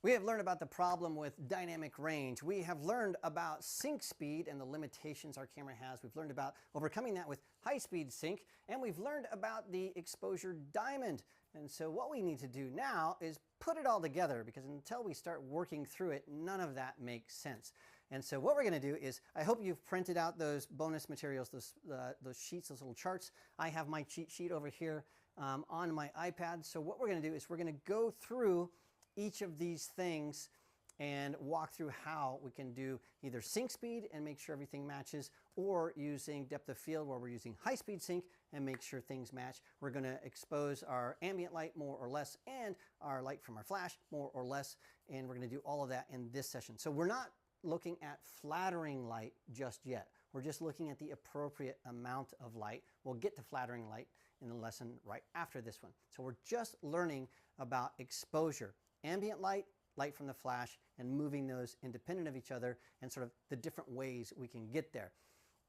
We have learned about the problem with dynamic range. We have learned about sync speed and the limitations our camera has. We've learned about overcoming that with high-speed sync, and we've learned about the exposure diamond. And so what we need to do now is put it all together, because until we start working through it, none of that makes sense. And so what we're going to do is, I hope you've printed out those bonus materials, those sheets, those little charts. I have my cheat sheet over here on my iPad. So what we're going to do is we're going to go through each of these things and walk through how we can do either sync speed and make sure everything matches, or using depth of field where we're using high-speed sync and make sure things match. We're going to expose our ambient light more or less and our light from our flash more or less, and we're going to do all of that in this session. So we're not looking at flattering light just yet. We're just looking at the appropriate amount of light. We'll get to flattering light in the lesson right after this one. So we're just learning about exposure. Ambient light, light from the flash, and moving those independent of each other, and sort of the different ways we can get there.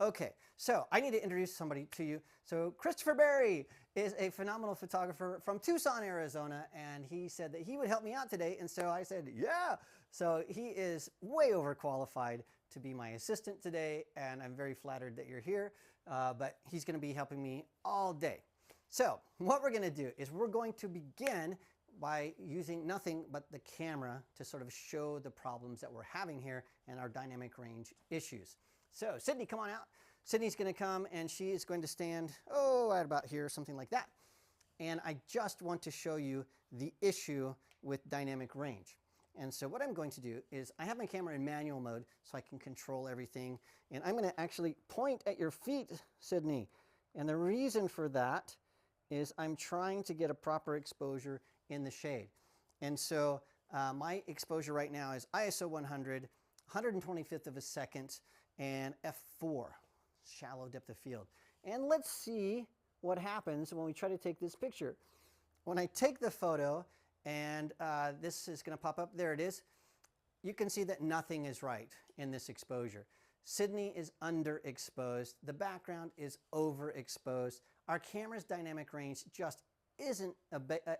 Okay, so I need to introduce somebody to you. So Christopher Berry is a phenomenal photographer from Tucson, Arizona, and he said that he would help me out today, and so I said, yeah! So he is way overqualified to be my assistant today, and I'm very flattered that you're here, but he's going to be helping me all day. So what we're going to do is we're going to begin by using nothing but the camera to sort of show the problems that we're having here and our dynamic range issues. So Sydney, come on out. Sydney's going to come and she is going to stand, right about here, something like that. And I just want to show you the issue with dynamic range. And so what I'm going to do is I have my camera in manual mode so I can control everything. And I'm going to actually point at your feet, Sydney. And the reason for that is I'm trying to get a proper exposure in the shade. And so my exposure right now is ISO 100, 125th of a second, and f4, shallow depth of field. And let's see what happens when we try to take this picture. When I take the photo, and this is going to pop up, there it is, you can see that nothing is right in this exposure. Sydney is underexposed, the background is overexposed, our camera's dynamic range just isn't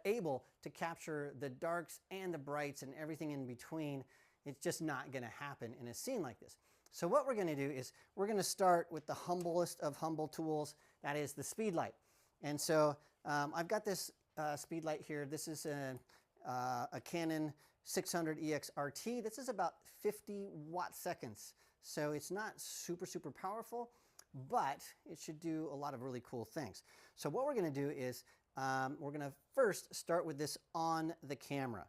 able to capture the darks and the brights and everything in between. It's just not going to happen in a scene like this. So what we're going to do is we're going to start with the humblest of humble tools, that is the speed light. And so I've got this speed light here. This is a Canon 600 EX RT. This is about 50 watt seconds. So it's not super powerful, but it should do a lot of really cool things. So what we're going to do is we're going to first start with this on the camera.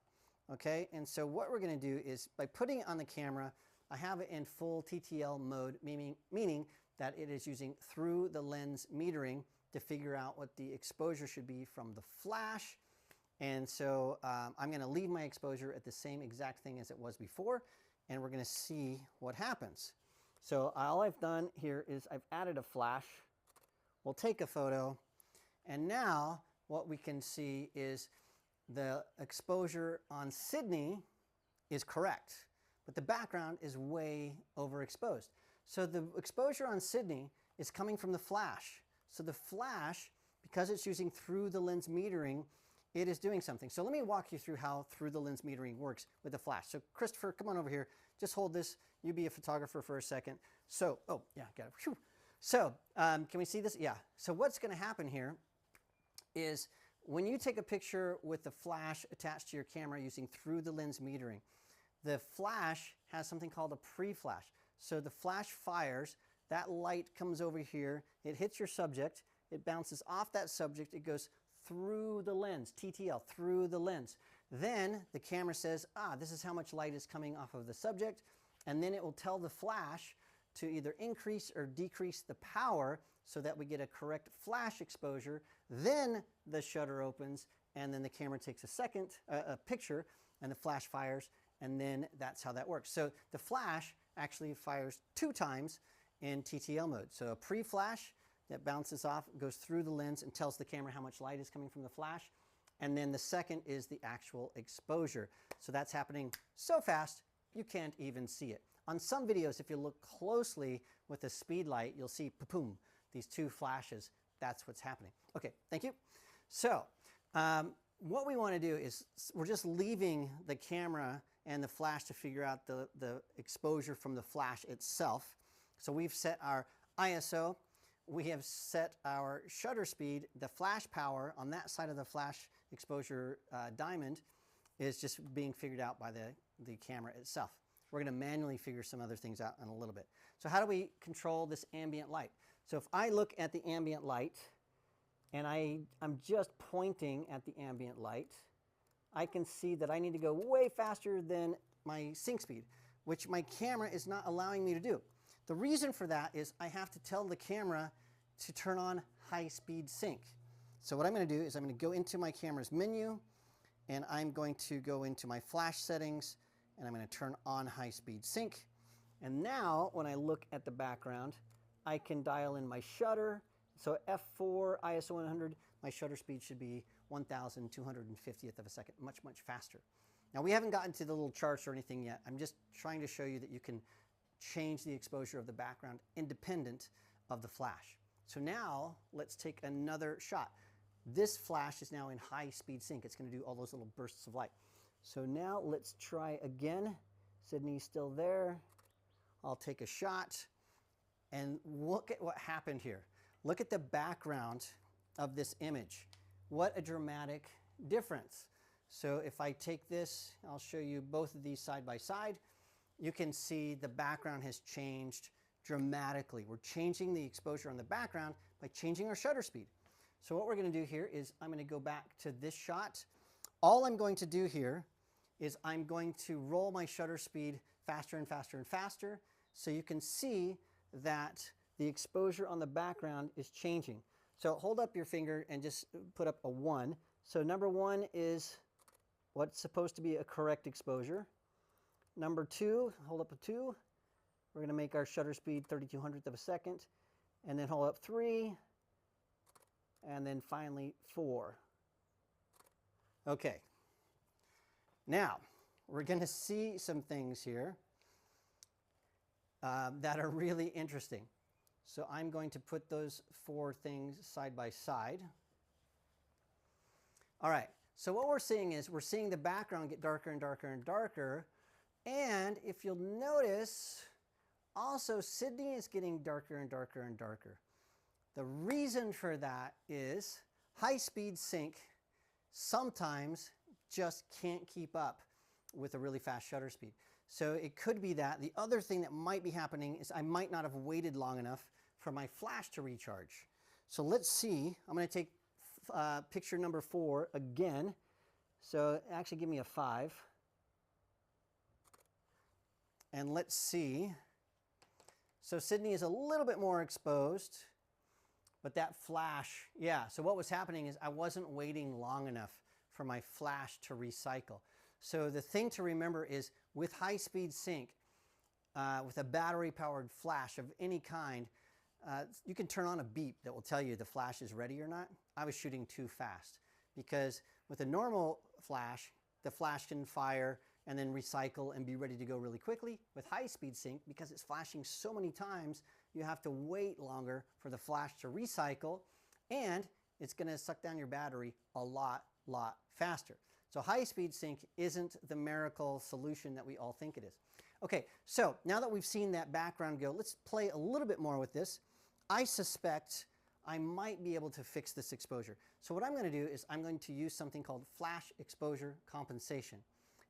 Okay, and so what we're going to do is by putting it on the camera, I have it in full TTL mode, meaning that it is using through the lens metering to figure out what the exposure should be from the flash. And so I'm going to leave my exposure at the same exact thing as it was before, and we're going to see what happens. So all I've done here is I've added a flash. We'll take a photo, and now what we can see is the exposure on Sydney is correct, but the background is way overexposed. So the exposure on Sydney is coming from the flash. So the flash, because it's using through the lens metering, it is doing something. So let me walk you through how through the lens metering works with the flash. So Christopher, come on over here. Just hold this. You be a photographer for a second. So, oh yeah, got it. Whew. So can we see this? Yeah. So what's going to happen here is when you take a picture with the flash attached to your camera using through the lens metering, the flash has something called a pre-flash. So the flash fires, that light comes over here, it hits your subject, it bounces off that subject, it goes through the lens, TTL, through the lens. Then the camera says, this is how much light is coming off of the subject, and then it will tell the flash to either increase or decrease the power so that we get a correct flash exposure. Then the shutter opens, and then the camera takes a picture, and the flash fires, and then that's how that works. So the flash actually fires 2 times in TTL mode. So a pre-flash that bounces off, goes through the lens and tells the camera how much light is coming from the flash. And then the second is the actual exposure. So that's happening so fast, you can't even see it. On some videos, if you look closely with the speed light, you'll see, these 2 flashes. That's what's happening. Okay, thank you. So what we want to do is we're just leaving the camera and the flash to figure out the exposure from the flash itself. So we've set our ISO, we have set our shutter speed, the flash power on that side of the flash exposure diamond is just being figured out by the camera itself. We're going to manually figure some other things out in a little bit. So how do we control this ambient light? So if I look at the ambient light and I'm just pointing at the ambient light, I can see that I need to go way faster than my sync speed, which my camera is not allowing me to do. The reason for that is I have to tell the camera to turn on high-speed sync. So what I'm going to do is I'm going to go into my camera's menu, and I'm going to go into my flash settings, and I'm going to turn on high-speed sync. And now when I look at the background, I can dial in my shutter. So f4, ISO 100, my shutter speed should be 1,250th of a second, much, much faster. Now we haven't gotten to the little charts or anything yet. I'm just trying to show you that you can change the exposure of the background independent of the flash. So now let's take another shot. This flash is now in high speed sync. It's going to do all those little bursts of light. So now let's try again. Sydney's still there. I'll take a shot and look at what happened here. Look at the background of this image. What a dramatic difference. So if I take this, I'll show you both of these side by side. You can see the background has changed dramatically. We're changing the exposure on the background by changing our shutter speed. So what we're going to do here is I'm going to go back to this shot. All I'm going to do here is I'm going to roll my shutter speed faster and faster and faster, so you can see that the exposure on the background is changing. So hold up your finger and just put up a 1. So number 1 is what's supposed to be a correct exposure. Number 2, hold up a 2. We're going to make our shutter speed 3200th of a second. And then hold up 3. And then finally 4. Okay. Now, we're going to see some things here that are really interesting. So I'm going to put those 4 things side by side. All right. So what we're seeing is we're seeing the background get darker and darker and darker. And if you'll notice, also Sydney is getting darker and darker and darker. The reason for that is high-speed sync sometimes just can't keep up with a really fast shutter speed. So it could be that. The other thing that might be happening is I might not have waited long enough for my flash to recharge. So let's see. I'm going to take picture number 4 again. So actually give me a 5. And let's see. So Sydney is a little bit more exposed, but that flash, yeah. So what was happening is I wasn't waiting long enough for my flash to recycle. So the thing to remember is with high-speed sync, with a battery-powered flash of any kind, you can turn on a beep that will tell you the flash is ready or not. I was shooting too fast because with a normal flash, the flash can fire and then recycle and be ready to go really quickly. With high-speed sync, because it's flashing so many times, you have to wait longer for the flash to recycle, and it's going to suck down your battery a lot faster. So high-speed sync isn't the miracle solution that we all think it is. Okay, so now that we've seen that background go, let's play a little bit more with this. I suspect I might be able to fix this exposure. So what I'm going to do is I'm going to use something called flash exposure compensation.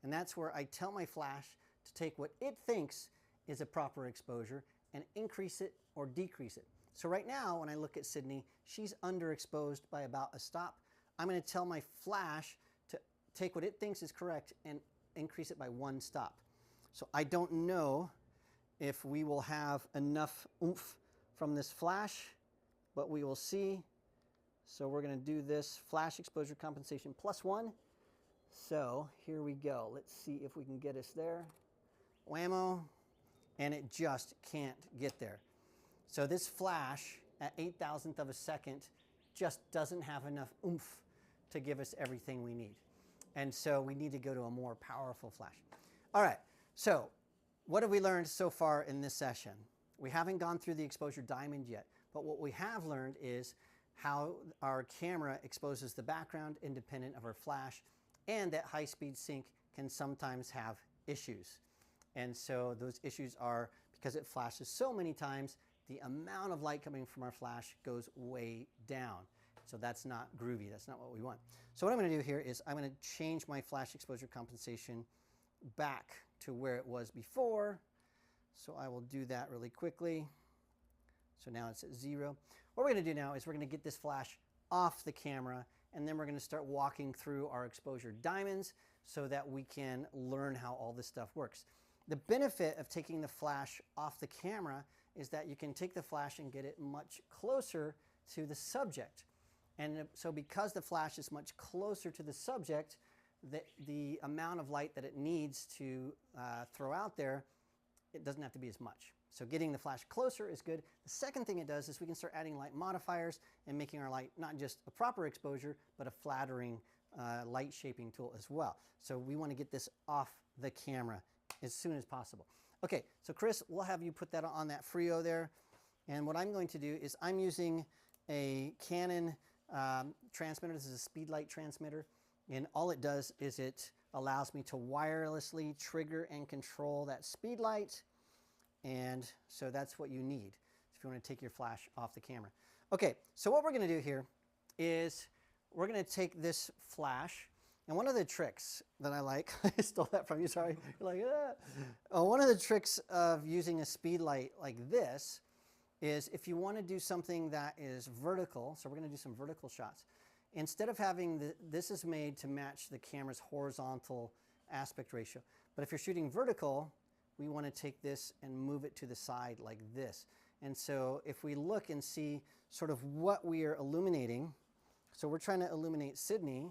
And that's where I tell my flash to take what it thinks is a proper exposure and increase it or decrease it. So right now, when I look at Sydney, she's underexposed by about a stop. I'm going to tell my flash to take what it thinks is correct and increase it by 1 stop. So I don't know if we will have enough oomph from this flash, but we will see. So we're going to do this flash exposure compensation +1. So here we go. Let's see if we can get us there. Whammo. And it just can't get there. So this flash at 8,000th of a second just doesn't have enough oomph to give us everything we need. And so we need to go to a more powerful flash. All right. So what have we learned so far in this session? We haven't gone through the exposure diamond yet, but what we have learned is how our camera exposes the background independent of our flash, and that high-speed sync can sometimes have issues. And so those issues are because it flashes so many times, the amount of light coming from our flash goes way down. So that's not groovy. That's not what we want. So what I'm going to do here is I'm going to change my flash exposure compensation back to where it was before. So I will do that really quickly. So now it's at 0. What we're going to do now is we're going to get this flash off the camera, and then we're going to start walking through our exposure diamonds so that we can learn how all this stuff works. The benefit of taking the flash off the camera is that you can take the flash and get it much closer to the subject. And so because the flash is much closer to the subject, the amount of light that it needs to throw out there, it doesn't have to be as much. So getting the flash closer is good. The second thing it does is we can start adding light modifiers and making our light not just a proper exposure, but a flattering light shaping tool as well. So we want to get this off the camera as soon as possible. Okay, so Chris, we'll have you put that on that Frio there. And what I'm going to do is I'm using a Canon transmitter. This is a Speedlight transmitter. And all it does is it allows me to wirelessly trigger and control that Speedlight. And so that's what you need if you want to take your flash off the camera. Okay, so what we're going to do here is we're going to take this flash. And one of the tricks that I like, I stole that from you, sorry. You're like, ah. One of the tricks of using a Speedlight like this is if you want to do something that is vertical, so we're going to do some vertical shots. Instead of having, this is made to match the camera's horizontal aspect ratio. But if you're shooting vertical, we want to take this and move it to the side like this. And so if we look and see sort of what we are illuminating, so we're trying to illuminate Sydney,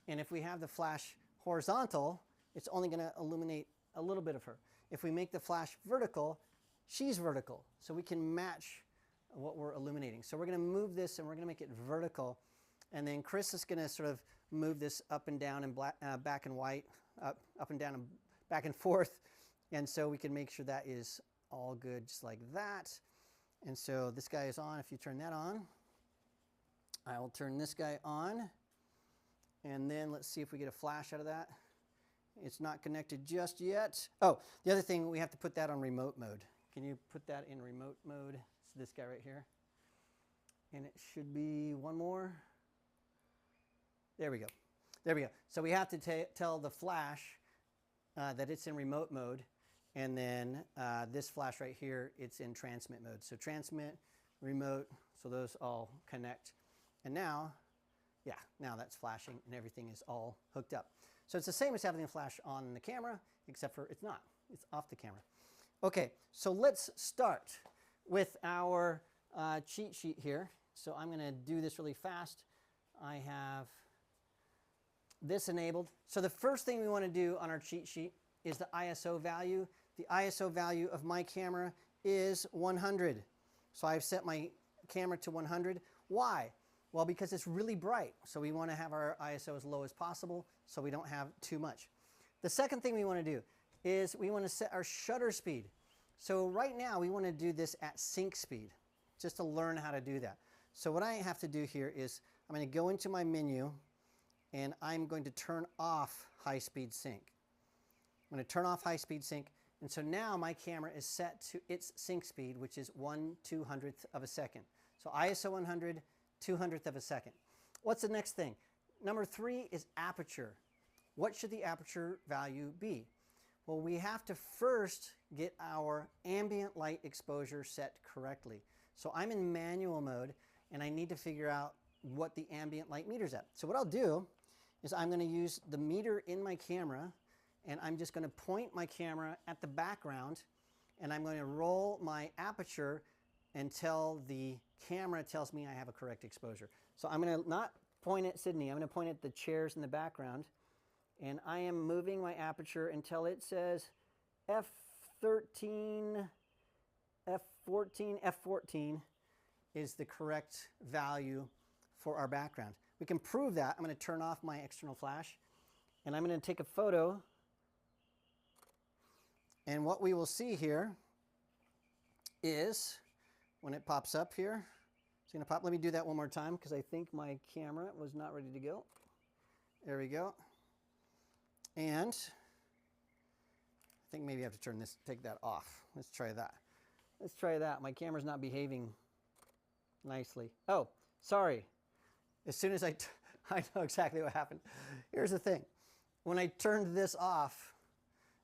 and if we have the flash horizontal, it's only going to illuminate a little bit of her. If we make the flash vertical, she's vertical. So we can match what we're illuminating. So we're going to move this and we're going to make it vertical. And then Chris is going to sort of move this up and down and back and white, up and down and back and forth. And so we can make sure that is all good just like that. And so this guy is on. If you turn that on, I will turn this guy on. And then let's see if we get a flash out of that. It's not connected just yet. Oh, the other thing, we have to put that on remote mode. Can you put that in remote mode? It's this guy right here. And it should be one more. There we go. There we go. So we have to tell the flash that it's in remote mode. And then this flash right here, it's in transmit mode. So transmit, remote, so those all connect. And now, yeah, now that's flashing and everything is all hooked up. So it's the same as having the flash on the camera, except for it's not. It's off the camera. Okay, so let's start with our cheat sheet here. So I'm going to do this really fast. I have this enabled. So the first thing we want to do on our cheat sheet is the ISO value. The ISO value of my camera is 100. So I've set my camera to 100. Why? Well, because it's really bright. So we want to have our ISO as low as possible so we don't have too much. The second thing we want to do is we want to set our shutter speed. So right now we want to do this at sync speed, just to learn how to do that. So what I have to do here is I'm going to go into my menu and I'm going to turn off high-speed sync. I'm going to turn off high-speed sync, and so now my camera is set to its sync speed, which is 1/200th of a second. So ISO 100, 200th of a second. What's the next thing? Number 3 is aperture. What should the aperture value be? Well, we have to first get our ambient light exposure set correctly. So I'm in manual mode, and I need to figure out what the ambient light meter's at. So what I'll do is I'm going to use the meter in my camera, and I'm just going to point my camera at the background, and I'm going to roll my aperture until the camera tells me I have a correct exposure. So I'm going to not point at Sydney, I'm going to point at the chairs in the background, and I am moving my aperture until it says f13, f14, f14 is the correct value for our background. We can prove that. I'm going to turn off my external flash, and I'm going to take a photo, and what we will see here is when it pops up here, It's going to pop. Let me do that one more time because I think my camera was not ready to go. There we go. And I think maybe I have to take that off. Let's try that. Let's try that. My camera's not behaving nicely. Oh, sorry. As soon as I know exactly what happened. Here's the thing. When I turned this off,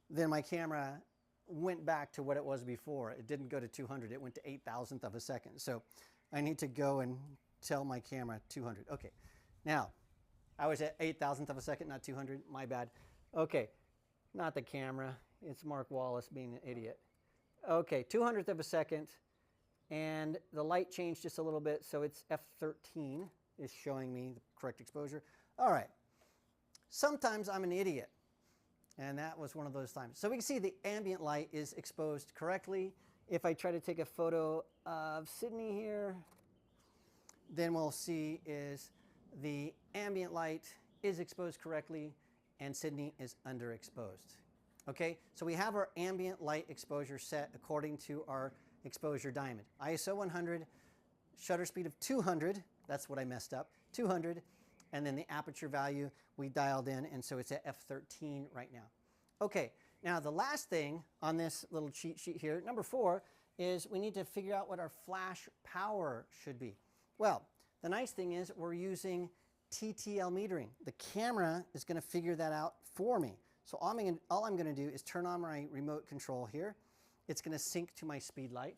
then my camera went back to what it was before. It didn't go to 200. It went to 8,000th of a second. So I need to go and tell my camera 200. Okay. Now, I was at 8,000th of a second, not 200. My bad. Okay. Not the camera. It's Mark Wallace being an idiot. Okay, 200th of a second. And the light changed just a little bit, so it's f13 is showing me the correct exposure. All right. Sometimes I'm an idiot. And that was one of those times. So we can see the ambient light is exposed correctly. If I try to take a photo of Sydney here, then we'll see is the ambient light is exposed correctly and Sydney is underexposed. Okay, so we have our ambient light exposure set according to our exposure diamond. ISO 100, shutter speed of 200, that's what I messed up, 200, and then the aperture value we dialed in, and so it's at f13 right now. Okay, now the last thing on this little cheat sheet here, number 4, is we need to figure out what our flash power should be. Well, the nice thing is we're using TTL metering. The camera is going to figure that out for me. So all I'm going to do is turn on my remote control here. It's going to sync to my speed light.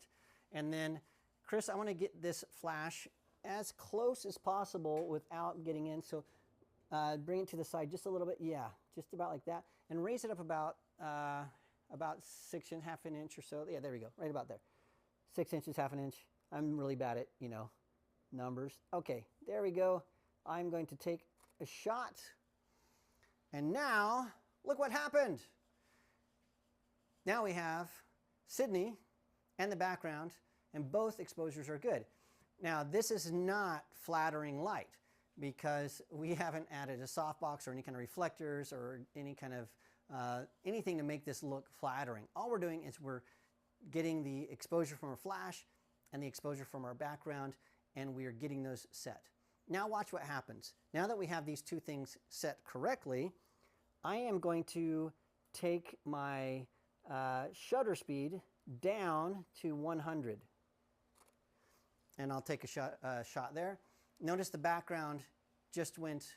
And then, Chris, I want to get this flash as close as possible without getting in. So bring it to the side just a little bit. Yeah, just about like that. And raise it up about 6.5 an inch or so. Yeah, there we go. Right about there. 6 inches, half an inch. I'm really bad at, numbers. Okay, there we go. I'm going to take a shot. And now, look what happened. Now we have Sydney and the background, and both exposures are good. Now, this is not flattering light because we haven't added a softbox or any kind of reflectors or any kind of anything to make this look flattering. All we're doing is we're getting the exposure from our flash and the exposure from our background, and we are getting those set. Now watch what happens. Now that we have these two things set correctly, I am going to take my shutter speed down to 100. And I'll take a shot there. Notice the background just went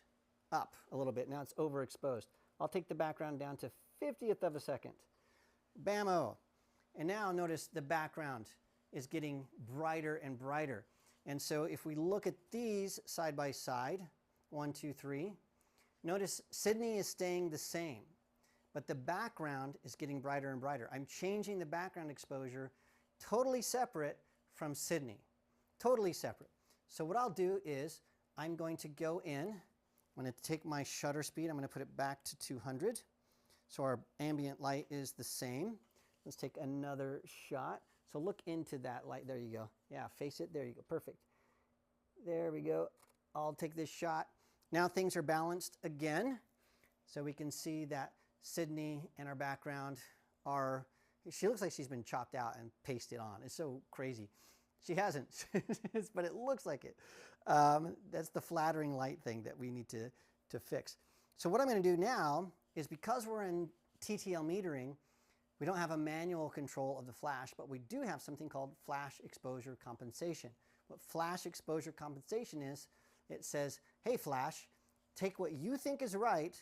up a little bit. Now it's overexposed. I'll take the background down to 50th of a second. Bam-o. And now notice the background is getting brighter and brighter. And so if we look at these side by side, 1, 2, 3, notice Sydney is staying the same, but the background is getting brighter and brighter. I'm changing the background exposure totally separate from Sydney, totally separate. So what I'll do is I'm going to go in, I'm going to take my shutter speed, I'm going to put it back to 200. So our ambient light is the same. Let's take another shot. So look into that light. There you go. Yeah, face it. There you go. Perfect. There we go. I'll take this shot. Now things are balanced again. So we can see that Sydney and our background are, she looks like she's been chopped out and pasted on. It's so crazy. She hasn't, but it looks like it. That's the flattering light thing that we need to fix. So what I'm going to do now is, because we're in TTL metering, we don't have a manual control of the flash, but we do have something called flash exposure compensation. What flash exposure compensation is, it says, hey flash, take what you think is right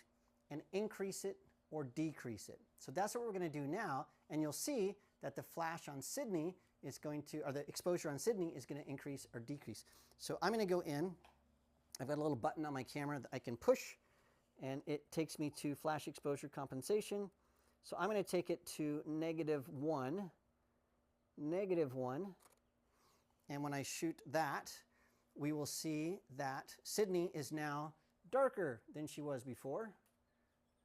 and increase it or decrease it. So that's what we're going to do now, and you'll see that the flash on Sydney is going to, or the exposure on Sydney is going to increase or decrease. So I'm going to go in. I've got a little button on my camera that I can push, and it takes me to flash exposure compensation. So I'm going to take it to -1, -1, and when I shoot that, we will see that Sydney is now darker than she was before.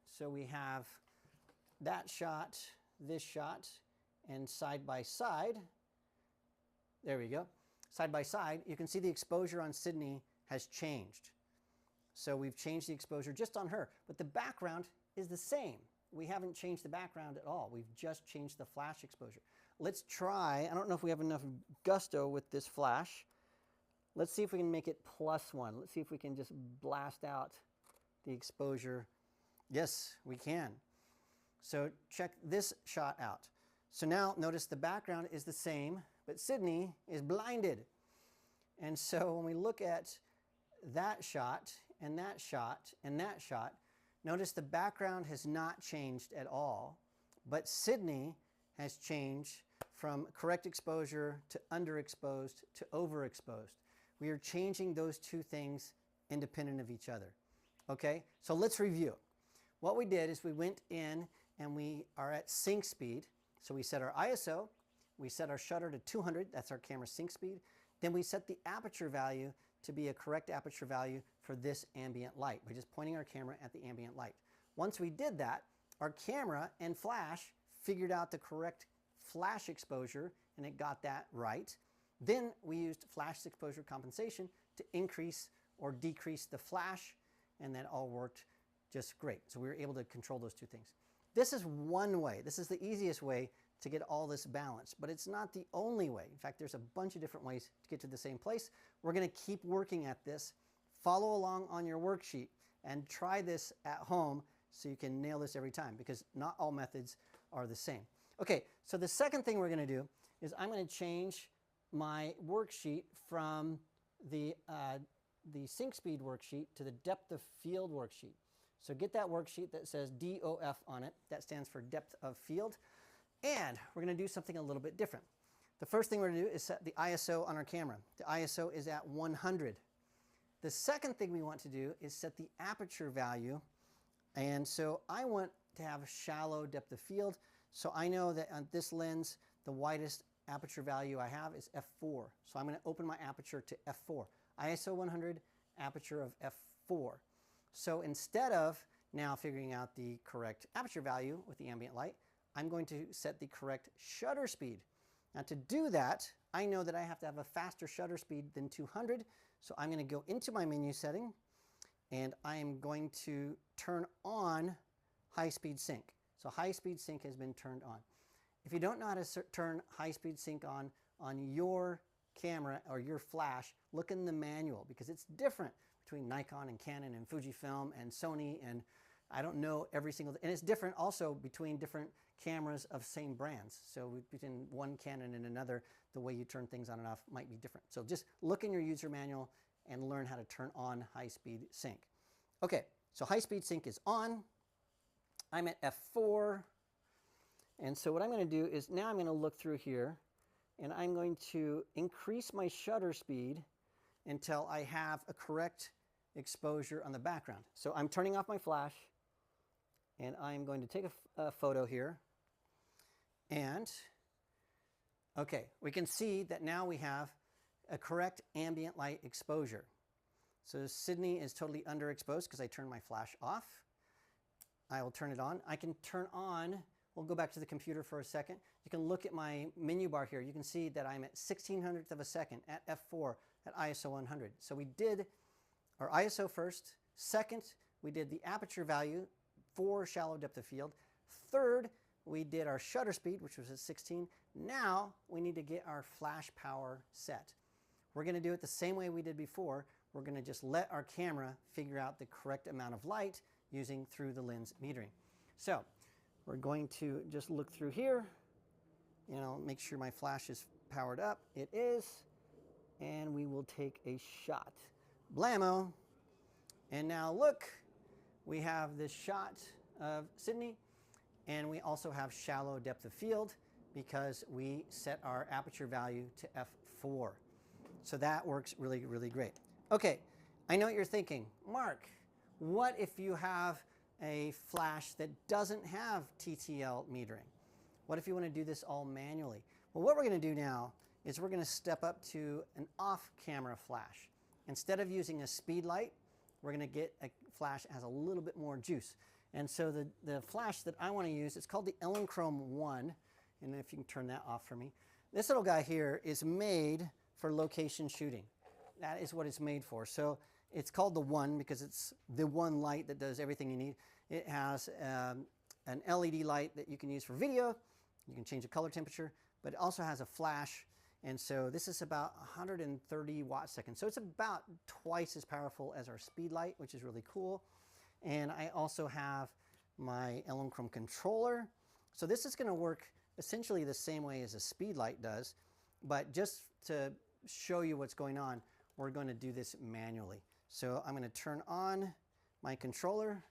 So we have that shot, this shot, and side by side. There we go. Side by side, you can see the exposure on Sydney has changed. So we've changed the exposure just on her, but the background is the same. We haven't changed the background at all. We've just changed the flash exposure. Let's try, I don't know if we have enough gusto with this flash. Let's see if we can make it +1. Let's see if we can just blast out the exposure. Yes, we can. So check this shot out. So now notice the background is the same, but Sydney is blinded. And so when we look at that shot and that shot and that shot, notice the background has not changed at all, but Sydney has changed from correct exposure to underexposed to overexposed. We are changing those two things independent of each other. Okay, so let's review. What we did is we went in and we are at sync speed. So we set our ISO, we set our shutter to 200, that's our camera sync speed. Then we set the aperture value to be a correct aperture value for this ambient light by just pointing our camera at the ambient light. Once we did that, our camera and flash figured out the correct flash exposure and it got that right. Then we used flash exposure compensation to increase or decrease the flash, and that all worked just great. So we were able to control those two things. This is one way. This is the easiest way to get all this balanced, but it's not the only way. In fact, there's a bunch of different ways to get to the same place. We're going to keep working at this. Follow along on your worksheet and try this at home so you can nail this every time, because not all methods are the same. Okay, so the second thing we're going to do is I'm going to change my worksheet from the sync speed worksheet to the depth of field worksheet. So get that worksheet that says DOF on it. That stands for depth of field. And we're going to do something a little bit different. The first thing we're going to do is set the ISO on our camera. The ISO is at 100. The second thing we want to do is set the aperture value. And so I want to have shallow depth of field. So I know that on this lens, the widest aperture value I have is f4. So I'm going to open my aperture to f4. ISO 100, aperture of f4. So instead of now figuring out the correct aperture value with the ambient light, I'm going to set the correct shutter speed. Now to do that, I know that I have to have a faster shutter speed than 200. So I'm going to go into my menu setting and I am going to turn on high speed sync. So high speed sync has been turned on. If you don't know how to turn high speed sync on your camera or your flash, look in the manual, because it's different between Nikon and Canon and Fujifilm and Sony, and I don't know every single, and it's different also between different cameras of same brands. So between one Canon and another, the way you turn things on and off might be different. So just look in your user manual and learn how to turn on high speed sync. Okay, so high speed sync is on. I'm at f4. And so what I'm going to do is now I'm going to look through here and I'm going to increase my shutter speed until I have a correct exposure on the background. So I'm turning off my flash and I'm going to take a photo here. And okay, we can see that now we have a correct ambient light exposure. So Sydney is totally underexposed because I turned my flash off. I will turn it on. I can turn on, we'll go back to the computer for a second. You can look at my menu bar here. You can see that I'm at 1600th of a second at f4 at ISO 100. So we did our ISO first. Second, we did the aperture value for shallow depth of field. Third, we did our shutter speed, which was at 16. Now we need to get our flash power set. We're going to do it the same way we did before. We're going to just let our camera figure out the correct amount of light using through the lens metering. So we're going to just look through here, make sure my flash is powered up. It is. And we will take a shot. Blammo. And now look, we have this shot of Sydney, and we also have shallow depth of field because we set our aperture value to f4. So that works really, really great. Okay, I know what you're thinking. Mark, what if you have a flash that doesn't have TTL metering? What if you want to do this all manually? Well, what we're going to do now is we're going to step up to an off-camera flash. Instead of using a speed light, we're going to get a flash that has a little bit more juice. And so the flash that I want to use, it's called the Elinchrom 1. And if you can turn that off for me. This little guy here is made for location shooting. That is what it's made for. So it's called the 1 because it's the one light that does everything you need. It has an LED light that you can use for video. You can change the color temperature, but it also has a flash. And so this is about 130 watt seconds. So it's about twice as powerful as our speed light, which is really cool. And I also have my Elinchrom controller. So this is going to work essentially the same way as a speed light does, but just to show you what's going on, we're going to do this manually. So I'm going to turn on my controller.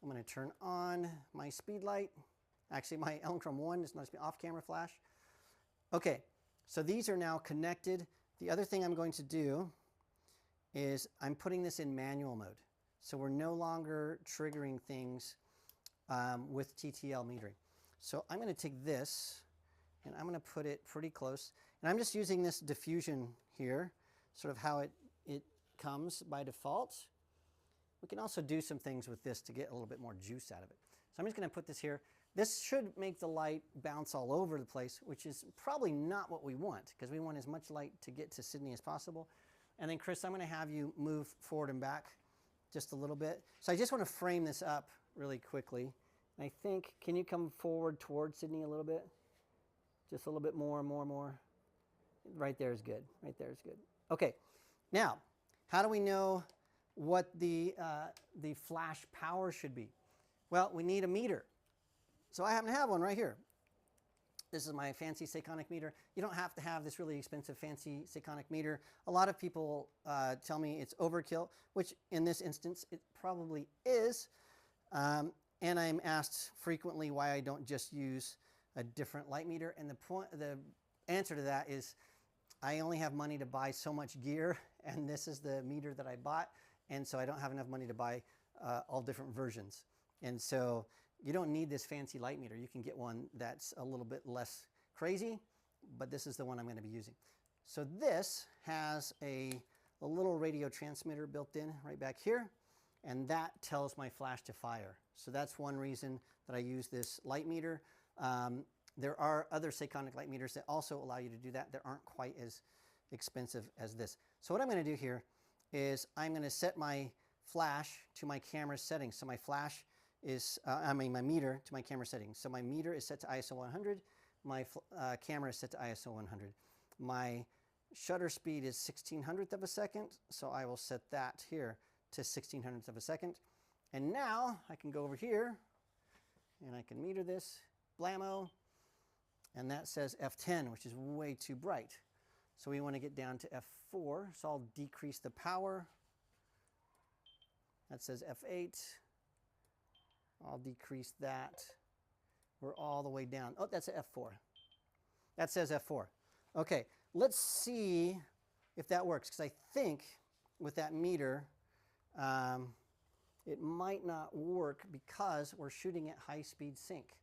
I'm going to turn on my speed light. Actually, my Elinchrom 1 is not off camera flash. Okay, so these are now connected. The other thing I'm going to do is I'm putting this in manual mode. So we're no longer triggering things with TTL metering. So I'm going to take this and I'm going to put it pretty close. And I'm just using this diffusion here, sort of how it comes by default. We can also do some things with this to get a little bit more juice out of it. So I'm just going to put this here. This should make the light bounce all over the place, which is probably not what we want, because we want as much light to get to Sydney as possible. And then Chris, I'm going to have you move forward and back just a little bit. So I just want to frame this up really quickly. And I think, can you come forward towards Sydney a little bit? Just a little bit more. Right there is good. Right there is good. Okay. Now, how do we know what the flash power should be? Well, we need a meter. So I happen to have one right here. This is my fancy Sekonic meter. You don't have to have this really expensive fancy Sekonic meter. A lot of people tell me it's overkill, which in this instance it probably is. And I'm asked frequently why I don't just use a different light meter. And the answer to that is I only have money to buy so much gear, and this is the meter that I bought, and so I don't have enough money to buy all different versions. And so you don't need this fancy light meter. You can get one that's a little bit less crazy, but this is the one I'm going to be using. So this has a little radio transmitter built in right back here, and that tells my flash to fire. So that's one reason that I use this light meter. There are other Sekonic light meters that also allow you to do that. They aren't quite as expensive as this. So what I'm going to do here is I'm going to set my flash to my camera settings. So my flash is, my meter to my camera settings. So my meter is set to ISO 100. My camera is set to ISO 100. My shutter speed is 1/1600th of a second. So I will set that here to 1/1600th of a second. And now I can go over here and I can meter this, blammo, and that says F10, which is way too bright. So we want to get down to F4, so I'll decrease the power. That says F8. I'll decrease that. We're all the way down. Oh, that's a F4. That says F4. Okay, let's see if that works, because I think with that meter, it might not work because we're shooting at high-speed sync.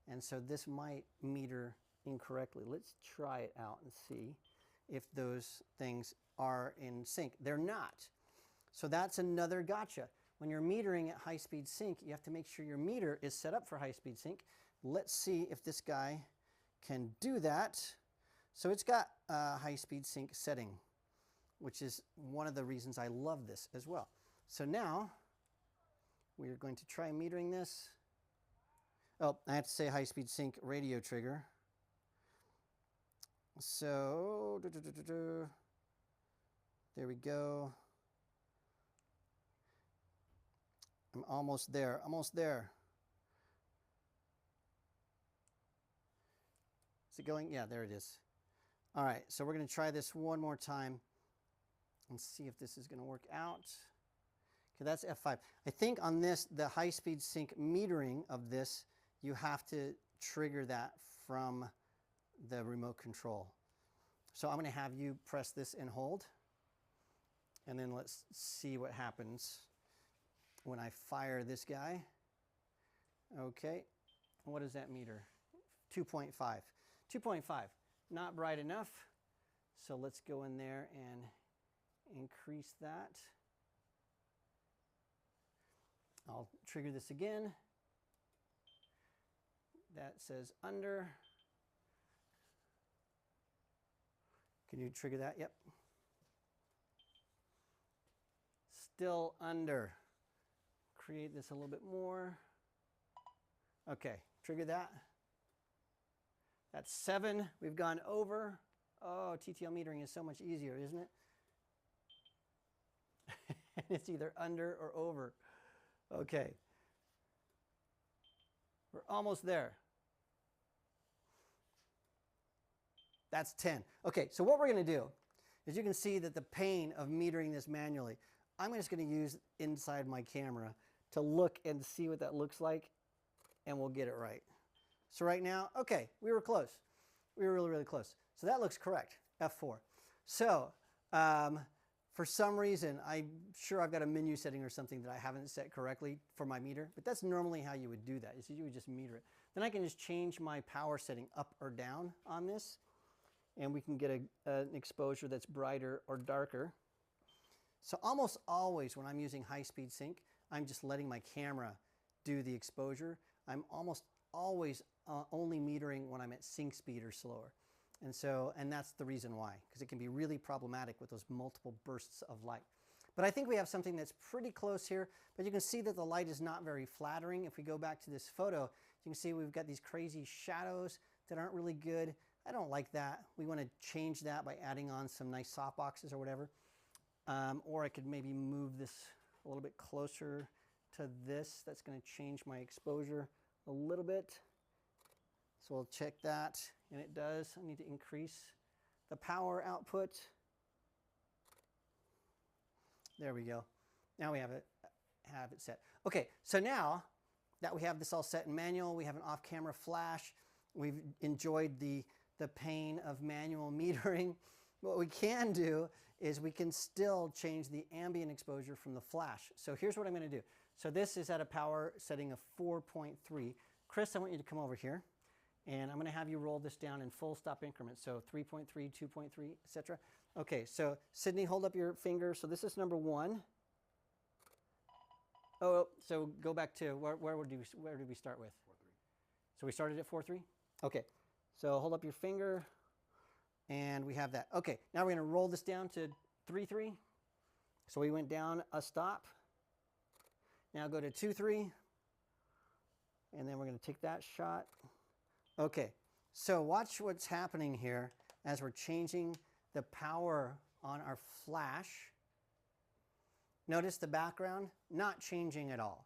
And so this might meter incorrectly. Let's try it out and see if those things are in sync. They're not. So that's another gotcha. When you're metering at high-speed sync, you have to make sure your meter is set up for high-speed sync. Let's see if this guy can do that. So it's got a high-speed sync setting, which is one of the reasons I love this as well. So now we are going to try metering this. Oh, I have to say high-speed sync radio trigger. So, there we go. I'm almost there, almost there. Is it going? Yeah, there it is. All right, so we're going to try this one more time and see if this is going to work out. Okay, that's F5. I think on this, the high-speed sync metering of this, you have to trigger that from the remote control. So I'm going to have you press this and hold, and then let's see what happens when I fire this guy. Okay, what does that meter? 2.5. 2.5, not bright enough. So let's go in there and increase that. I'll trigger this again. That says under. Can you trigger that? Yep. Still under. Create this a little bit more. Okay, trigger that. That's 7. We've gone over. Oh, TTL metering is so much easier, isn't it? It's either under or over. Okay. We're almost there. That's 10. Okay, so what we're going to do is you can see that the pain of metering this manually, I'm just going to use inside my camera to look and see what that looks like, and we'll get it right. So right now, okay, we were close. We were really, really close. So that looks correct, F4. So for some reason, I'm sure I've got a menu setting or something that I haven't set correctly for my meter, but that's normally how you would do that, is you would just meter it. Then I can just change my power setting up or down on this, and we can get an exposure that's brighter or darker. So almost always when I'm using high-speed sync, I'm just letting my camera do the exposure. I'm almost always only metering when I'm at sync speed or slower. And that's the reason why, because it can be really problematic with those multiple bursts of light. But I think we have something that's pretty close here, but you can see that the light is not very flattering. If we go back to this photo, you can see we've got these crazy shadows that aren't really good. I don't like that. We want to change that by adding on some nice softboxes or whatever. Or I could maybe move this a little bit closer to this. That's going to change my exposure a little bit. So we'll check that, and it does. I need to increase the power output. There we go. Now we have it set. Okay, so now that we have this all set in manual, we have an off-camera flash. We've enjoyed the pain of manual metering. What we can do is we can still change the ambient exposure from the flash. So here's what I'm going to do. So this is at a power setting of 4.3. Chris, I want you to come over here, and I'm going to have you roll this down in full stop increments. So 3.3, 2.3, etc. Okay, so Sydney, hold up your finger. So this is number 1. Oh, so go back to where did we start with? 4.3. So we started at 4.3? Okay, so hold up your finger, and we have that. Okay, now we're going to roll this down to 3.3. So we went down a stop. Now go to 2.3, and then we're going to take that shot. Okay, so watch what's happening here as we're changing the power on our flash. Notice the background, not changing at all,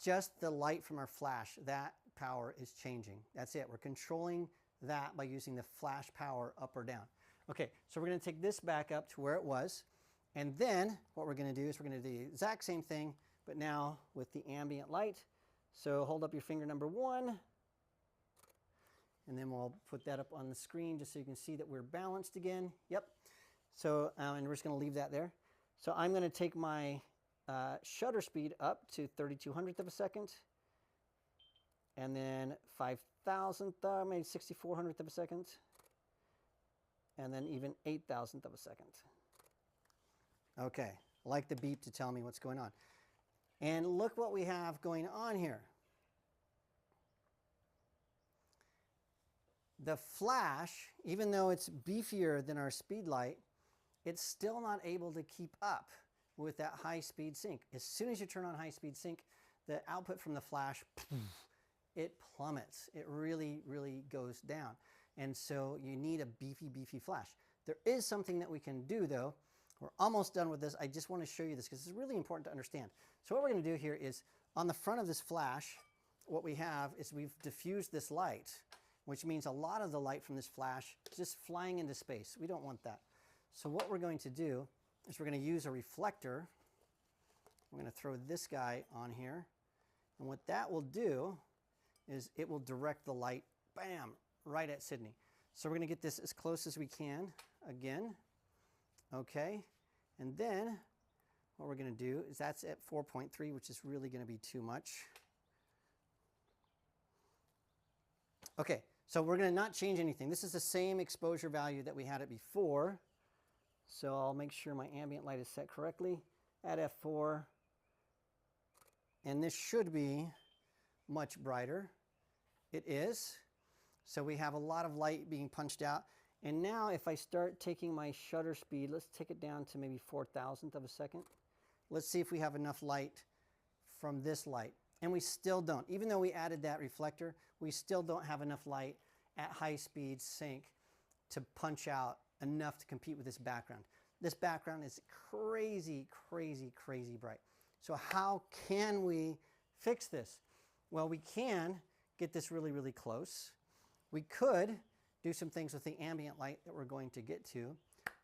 Just the light from our flash, that power is changing. That's it. We're controlling that by using the flash power up or down. Okay, so we're going to take this back up to where it was. And then what we're going to do is we're going to do the exact same thing, but now with the ambient light. So hold up your finger number 1. And then we'll put that up on the screen just so you can see that we're balanced again. Yep. So, and we're just going to leave that there. So I'm going to take my shutter speed up to 3200th of a second. And then 5000th, maybe 6400th of a second. And then even 8000th of a second. Okay, I like the beep to tell me what's going on. And look what we have going on here. The flash, even though it's beefier than our speed light, it's still not able to keep up with that high-speed sync. As soon as you turn on high-speed sync, the output from the flash, it plummets. It really, really goes down. And so you need a beefy, beefy flash. There is something that we can do, though. We're almost done with this. I just want to show you this because it's really important to understand. So what we're going to do here is on the front of this flash, what we have is we've diffused this light, which means a lot of the light from this flash is just flying into space. We don't want that. So what we're going to do is we're going to use a reflector. We're going to throw this guy on here. And what that will do is it will direct the light, bam, right at Sydney. So we're going to get this as close as we can again. Okay, and then what we're going to do is that's at 4.3, which is really going to be too much. Okay, so we're going to not change anything. This is the same exposure value that we had it before. So I'll make sure my ambient light is set correctly at F4. And this should be much brighter. It is. So we have a lot of light being punched out. And now if I start taking my shutter speed, let's take it down to maybe 4,000th of a second. Let's see if we have enough light from this light. And we still don't. Even though we added that reflector, we still don't have enough light at high speed sync to punch out enough to compete with this background. This background is crazy, crazy, crazy bright. So how can we fix this? Well, we can get this really, really close. We could do some things with the ambient light that we're going to get to,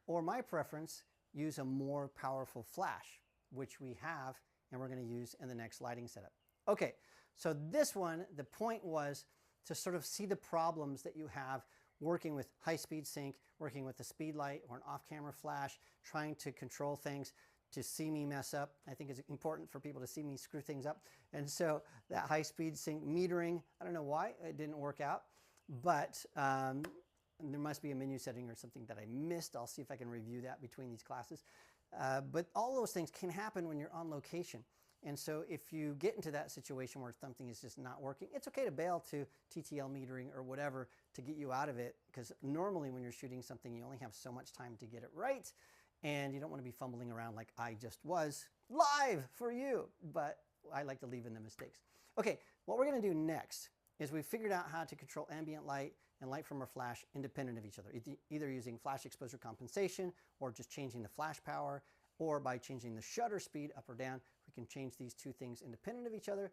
or my preference, use a more powerful flash, which we have and we're going to use in the next lighting setup. Okay, so this one, the point was to sort of see the problems that you have working with high-speed sync, working with a speed light or an off-camera flash, trying to control things, to see me mess up. I think it's important for people to see me screw things up. And so that high-speed sync metering, I don't know why it didn't work out, but there must be a menu setting or something that I missed. I'll see if I can review that between these classes. But all those things can happen when you're on location. And so if you get into that situation where something is just not working, it's okay to bail to TTL metering or whatever to get you out of it, because normally when you're shooting something, you only have so much time to get it right, and you don't want to be fumbling around like I just was live for you, but I like to leave in the mistakes. Okay, what we're going to do next is we've figured out how to control ambient light and light from our flash independent of each other, either using flash exposure compensation or just changing the flash power, or by changing the shutter speed up or down. We can change these two things independent of each other.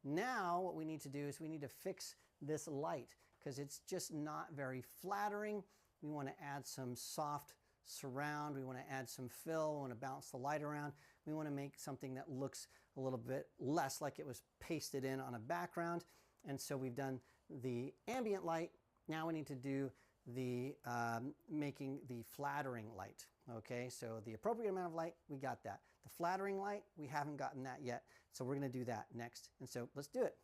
Now what we need to do is we need to fix this light because it's just not very flattering. We want to add some soft surround. We want to add some fill. We want to bounce the light around. We want to make something that looks a little bit less like it was pasted in on a background. And so we've done the ambient light. Now we need to do the making the flattering light. Okay, so the appropriate amount of light, we got that. The flattering light, we haven't gotten that yet. So we're going to do that next. And so let's do it.